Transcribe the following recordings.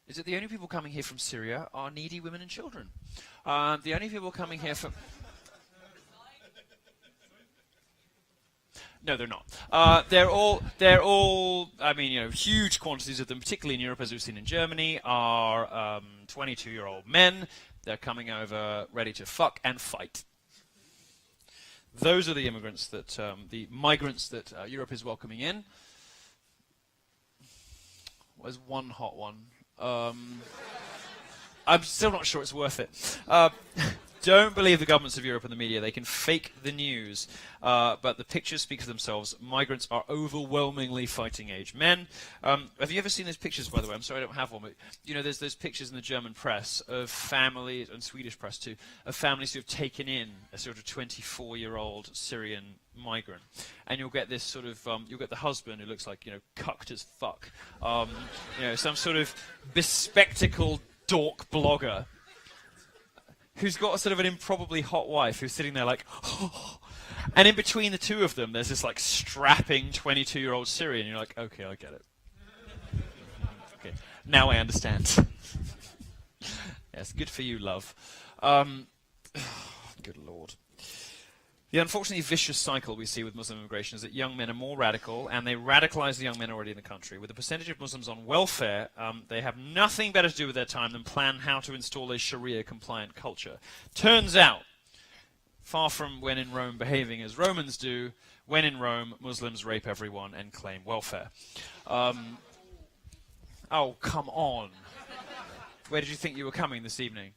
is that the only people coming here from Syria are needy women and children. The only people coming here from... No, they're not. They're all. I mean, huge quantities of them, particularly in Europe, as we've seen in Germany, are 22-year-old men. They're coming over ready to fuck and fight. Those are the immigrants that, the migrants that Europe is welcoming in. There's one hot one. I'm still not sure it's worth it. Don't believe the governments of Europe and the media. They can fake the news, but the pictures speak for themselves. Migrants are overwhelmingly fighting-age men. Have you ever seen those pictures, by the way? I'm sorry I don't have one, but there's those pictures in the German press of families, and Swedish press too, of families who have taken in a sort of 24-year-old Syrian migrant, and you'll get this sort of you'll get the husband who looks like cucked as fuck, some sort of bespectacled dork blogger who's got a sort of an improbably hot wife who's sitting there like, oh. And in between the two of them, there's this like strapping 22-year-old Syrian. You're like, okay, I get it. Okay, now I understand. Yes, good for you, love. Good Lord. The unfortunately vicious cycle we see with Muslim immigration is that young men are more radical, and they radicalize the young men already in the country. With the percentage of Muslims on welfare, they have nothing better to do with their time than plan how to install a Sharia-compliant culture. Turns out, far from when in Rome behaving as Romans do, when in Rome, Muslims rape everyone and claim welfare. Oh, come on. Where did you think you were coming this evening?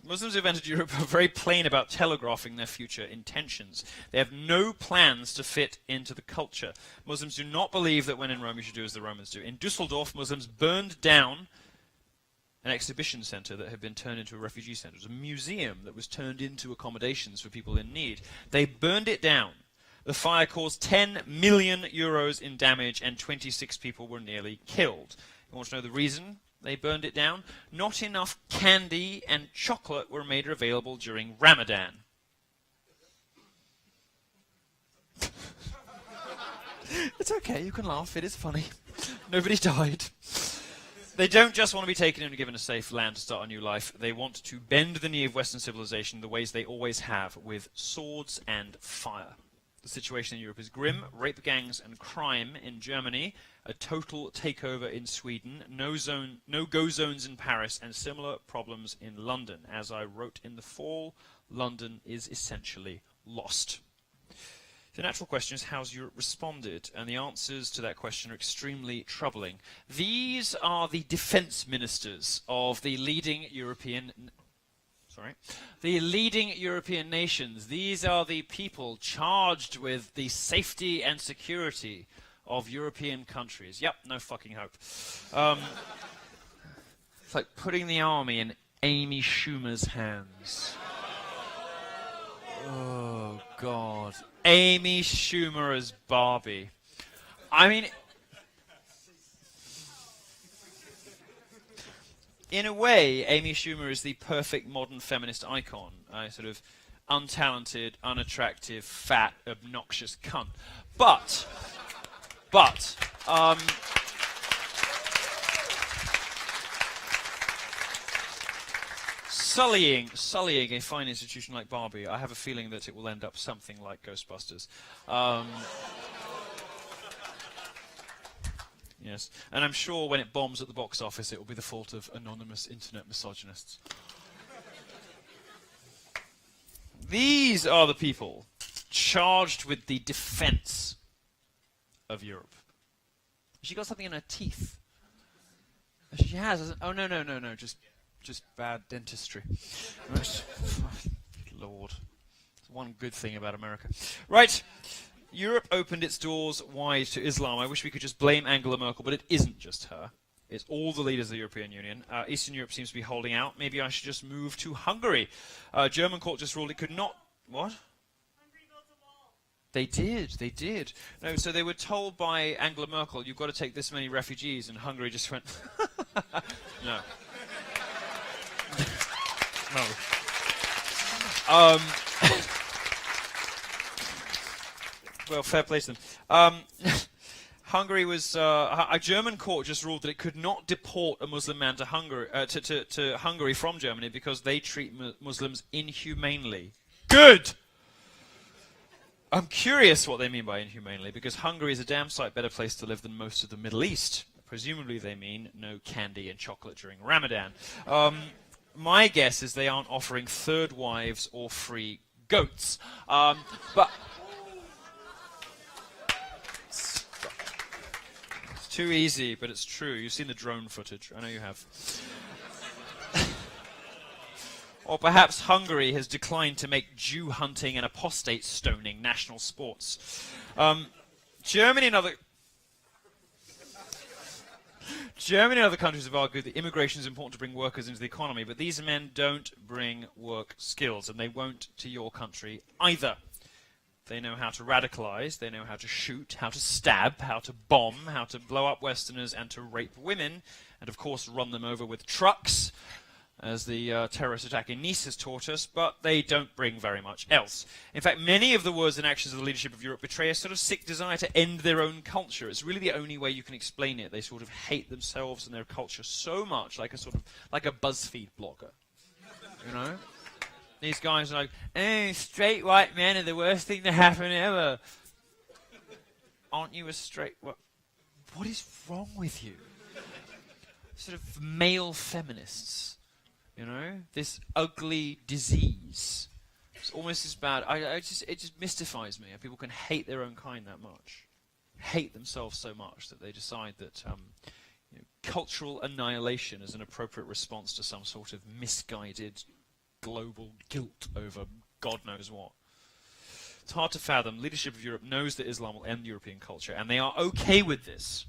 Muslims who've entered Europe are very plain about telegraphing their future intentions. They have no plans to fit into the culture. Muslims do not believe that when in Rome you should do as the Romans do. In Dusseldorf, Muslims burned down an exhibition center that had been turned into a refugee center. It was a museum that was turned into accommodations for people in need. They burned it down. The fire caused 10 million euros in damage, and 26 people were nearly killed. You want to know the reason they burned it down? Not enough candy and chocolate were made available during Ramadan. It's okay, you can laugh, it is funny. Nobody died. They don't just want to be taken in and given a safe land to start a new life. They want to bend the knee of Western civilization the ways they always have, with swords and fire. The situation in Europe is grim. Rape gangs and crime in Germany, a total takeover in Sweden, no-go zones in Paris, and similar problems in London. As I wrote in the fall, London is essentially lost. The natural question is, how's Europe responded? And the answers to that question are extremely troubling. These are the defense ministers of the leading European nations. These are the people charged with the safety and security of European countries. Yep, no fucking hope. It's like putting the army in Amy Schumer's hands. Oh, God. Amy Schumer as Barbie. I mean, in a way, Amy Schumer is the perfect modern feminist icon. A sort of untalented, unattractive, fat, obnoxious cunt. But, sullying a fine institution like Barbie, I have a feeling that it will end up something like Ghostbusters. Yes, and I'm sure when it bombs at the box office, it will be the fault of anonymous internet misogynists. These are the people charged with the defense of Europe. She got something in her teeth. She has. Oh, no, just bad dentistry. Lord. It's one good thing about America. Right. Europe opened its doors wide to Islam. I wish we could just blame Angela Merkel, but it isn't just her. It's all the leaders of the European Union. Eastern Europe seems to be holding out. Maybe I should just move to Hungary. German court just ruled it could not... What? Hungary built a wall. They did. No, so they were told by Angela Merkel, you've got to take this many refugees, and Hungary just went... No. No. Well, fair play to them. Hungary was a German court just ruled that it could not deport a Muslim man to Hungary to Hungary from Germany because they treat Muslims inhumanely. Good. I'm curious what they mean by inhumanely, because Hungary is a damn sight better place to live than most of the Middle East. Presumably they mean no candy and chocolate during Ramadan. My guess is they aren't offering third wives or free goats. But it's too easy, but it's true. You've seen the drone footage. I know you have. Or perhaps Hungary has declined to make Jew hunting and apostate stoning national sports. Germany and other countries have argued that immigration is important to bring workers into the economy, but these men don't bring work skills, and they won't to your country either. They know how to radicalize, they know how to shoot, how to stab, how to bomb, how to blow up Westerners, and to rape women, and of course run them over with trucks, as the terrorist attack in Nice has taught us, but they don't bring very much else. In fact, many of the words and actions of the leadership of Europe betray a sort of sick desire to end their own culture. It's really the only way you can explain it. They sort of hate themselves and their culture so much, like a BuzzFeed blogger. You know? These guys are like, oh, straight white men are the worst thing to happen ever. Aren't you a straight... What is wrong with you? Sort of male feminists. You know, this ugly disease. It's almost as bad. It just mystifies me. People can hate their own kind that much, hate themselves so much that they decide that cultural annihilation is an appropriate response to some sort of misguided global guilt over God knows what. It's hard to fathom. Leadership of Europe knows that Islam will end European culture, and they are okay with this.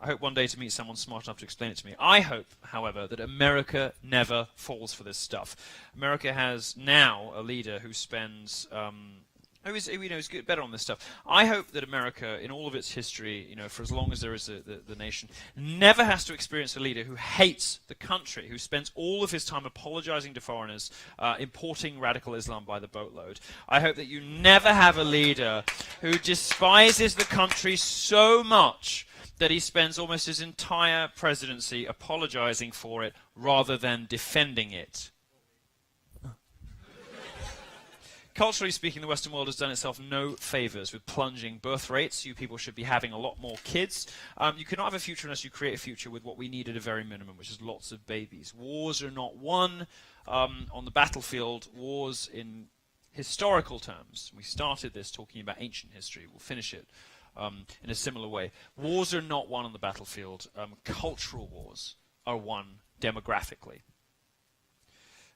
I hope one day to meet someone smart enough to explain it to me. I hope, however, that America never falls for this stuff. America has now a leader who spends, who is good, better on this stuff. I hope that America, in all of its history, for as long as there is the nation, never has to experience a leader who hates the country, who spends all of his time apologizing to foreigners, importing radical Islam by the boatload. I hope that you never have a leader who despises the country so much that he spends almost his entire presidency apologizing for it rather than defending it. Culturally speaking, the Western world has done itself no favors with plunging birth rates. You people should be having a lot more kids. You cannot have a future unless you create a future with what we need at a very minimum, which is lots of babies. Wars are not won on the battlefield. Wars in historical terms. We started this talking about ancient history. We'll finish it in a similar way. Wars are not won on the battlefield. Cultural wars are won demographically.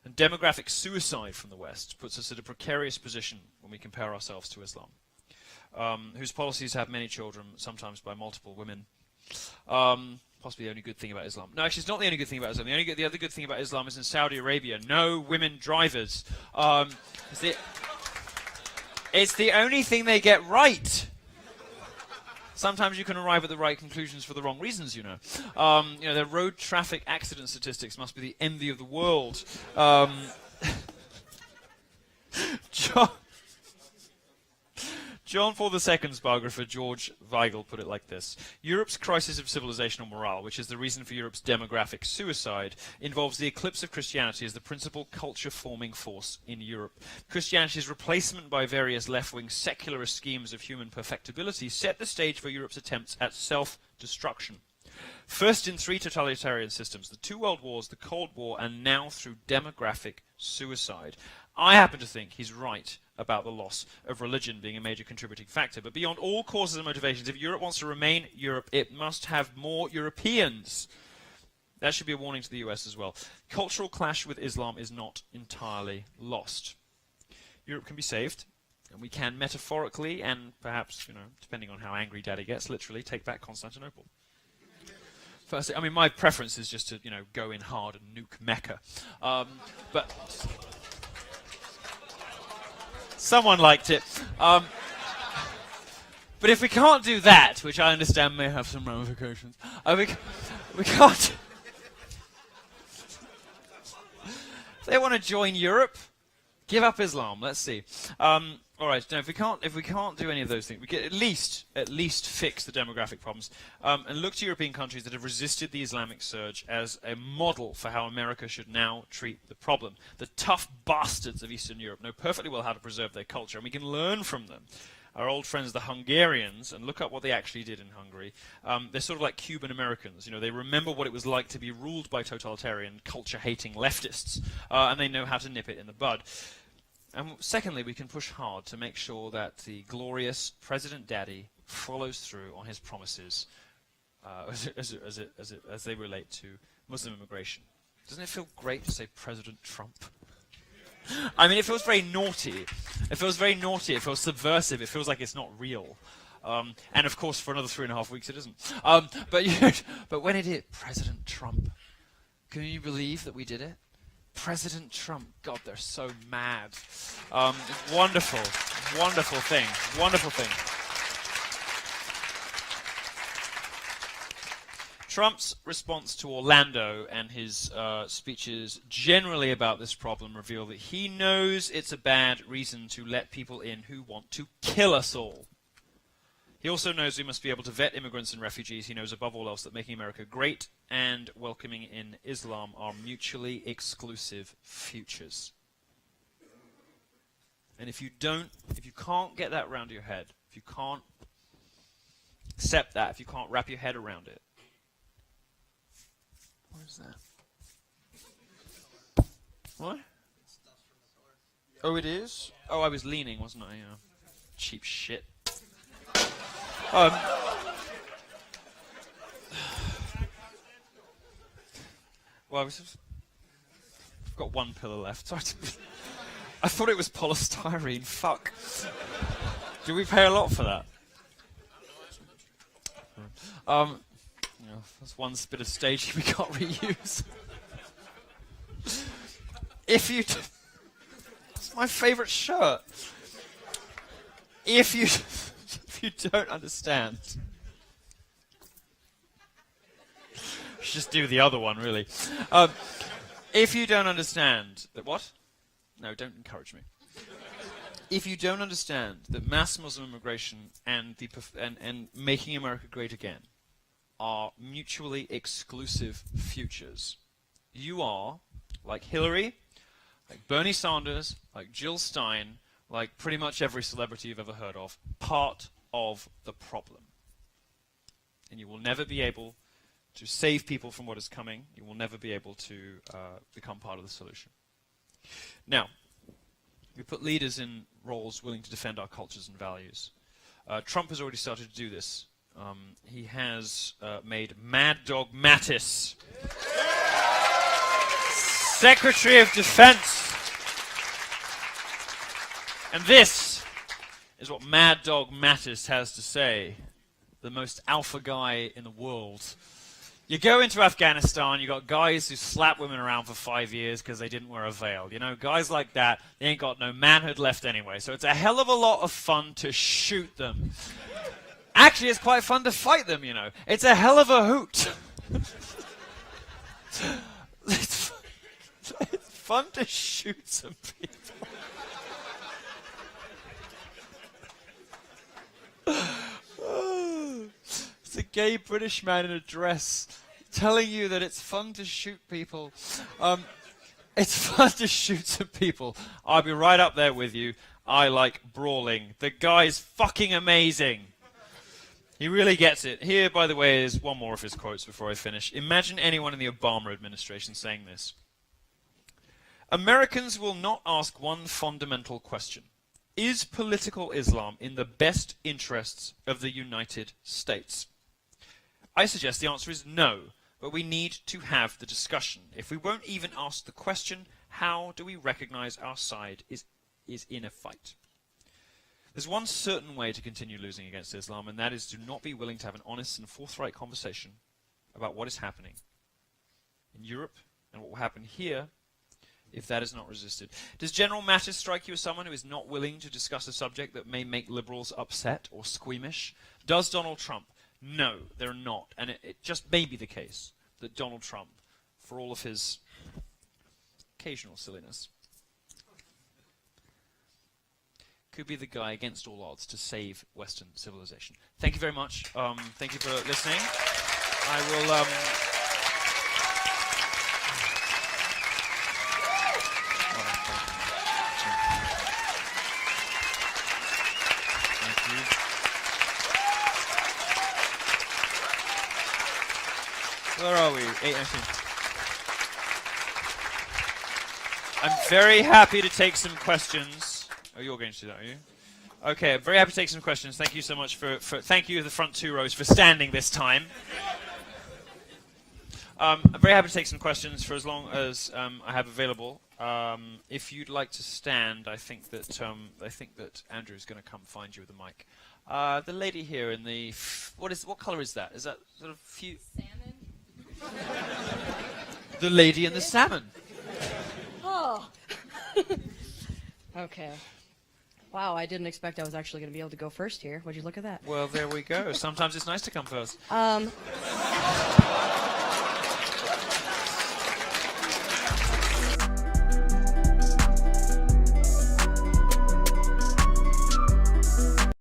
And demographic suicide from the West puts us at a precarious position when we compare ourselves to Islam, whose policies have many children, sometimes by multiple women. Possibly the only good thing about Islam. No, actually, it's not the only good thing about Islam. The other good thing about Islam is in Saudi Arabia, no women drivers. It's the only thing they get right. Sometimes you can arrive at the right conclusions for the wrong reasons, their road traffic accident statistics must be the envy of the world. John Paul II's biographer, George Weigel, put it like this. Europe's crisis of civilizational morale, which is the reason for Europe's demographic suicide, involves the eclipse of Christianity as the principal culture-forming force in Europe. Christianity's replacement by various left-wing secularist schemes of human perfectibility set the stage for Europe's attempts at self-destruction. First in 3 totalitarian systems, the 2 world wars, the Cold War, and now through demographic suicide. I happen to think he's right about the loss of religion being a major contributing factor. But beyond all causes and motivations, if Europe wants to remain Europe, it must have more Europeans. That should be a warning to the US as well. Cultural clash with Islam is not entirely lost. Europe can be saved, and we can metaphorically and perhaps, depending on how angry Daddy gets, literally take back Constantinople. First, my preference is just to, go in hard and nuke Mecca. But someone liked it. But if we can't do that, which I understand may have some ramifications, we can't. If they want to join Europe, give up Islam. Let's see. All right. Now, if we can't do any of those things, we can at least fix the demographic problems, and look to European countries that have resisted the Islamic surge as a model for how America should now treat the problem. The tough bastards of Eastern Europe know perfectly well how to preserve their culture, and we can learn from them. Our old friends, the Hungarians, and look up what they actually did in Hungary. They're sort of like Cuban Americans. You know, they remember what it was like to be ruled by totalitarian, culture-hating leftists, and they know how to nip it in the bud. And secondly, we can push hard to make sure that the glorious President Daddy follows through on his promises as they relate to Muslim immigration. Doesn't it feel great to say President Trump? I mean, it feels very naughty. It feels very naughty. It feels subversive. It feels like it's not real. And of course, for another 3.5 weeks, it isn't. But when it is President Trump, can you believe that we did it? President Trump. God, they're so mad. Wonderful, wonderful thing. Wonderful thing. Trump's response to Orlando and his speeches generally about this problem reveal that he knows it's a bad reason to let people in who want to kill us all. He also knows we must be able to vet immigrants and refugees. He knows above all else that making America great and welcoming in Islam are mutually exclusive futures. And if you can't get that around your head, if you can't accept that, if you can't wrap your head around it, what is that? What? Oh, it is? Oh, I was leaning, wasn't I? Cheap shit. Well, I've got one pillow left. Sorry. I thought it was polystyrene. Fuck. Do we pay a lot for that? That's one bit of staging we can't reuse. It's my favourite shirt. If you don't understand, you should just do the other one, really. If you don't understand that, what? No, don't encourage me. If you don't understand that mass Muslim immigration and making America great again are mutually exclusive futures, you are, like Hillary, like Bernie Sanders, like Jill Stein, like pretty much every celebrity you've ever heard of, part of the problem. And you will never be able to save people from what is coming. You will never be able to become part of the solution. Now, we put leaders in roles willing to defend our cultures and values. Trump has already started to do this. He has made Mad Dog Mattis Secretary of Defense. And this is what Mad Dog Mattis has to say, the most alpha guy in the world. You go into Afghanistan, you got guys who slap women around for 5 years because they didn't wear a veil. You know, guys like that, they ain't got no manhood left anyway. So it's a hell of a lot of fun to shoot them. Actually, it's quite fun to fight them, you know. It's a hell of a hoot. It's fun to shoot some people. It's a gay British man in a dress telling you that it's fun to shoot people. It's fun to shoot some people. I'll be right up there with you. I like brawling. The guy's fucking amazing. He really gets it. Here, by the way, is one more of his quotes before I finish. Imagine anyone in the Obama administration saying this. Americans will not ask one fundamental question. Is political Islam in the best interests of the United States? I suggest the answer is no, but we need to have the discussion. If we won't even ask the question, how do we recognize our side is in a fight? There's one certain way to continue losing against Islam, and that is to not be willing to have an honest and forthright conversation about what is happening in Europe and what will happen here if that is not resisted. Does General Mattis strike you as someone who is not willing to discuss a subject that may make liberals upset or squeamish? Does Donald Trump? No, they're not. And it just may be the case that Donald Trump, for all of his occasional silliness, could be the guy against all odds to save Western civilization. Thank you very much. Thank you for listening. I will. Thank you. Where are we? 8:19. I'm very happy to take some questions. Oh, you're going to do that, are you? Okay, I'm very happy to take some questions. Thank you so much for thank you, the front 2 rows, for standing this time. I'm very happy to take some questions for as long as I have available. If you'd like to stand, I think that Andrew's going to come find you with the mic. The lady here in the what color is that? Is that sort of Salmon. the lady in the salmon? Oh. Okay. Wow, I didn't expect I was actually going to be able to go first here. Would you look at that? Well, there we go. Sometimes it's nice to come first.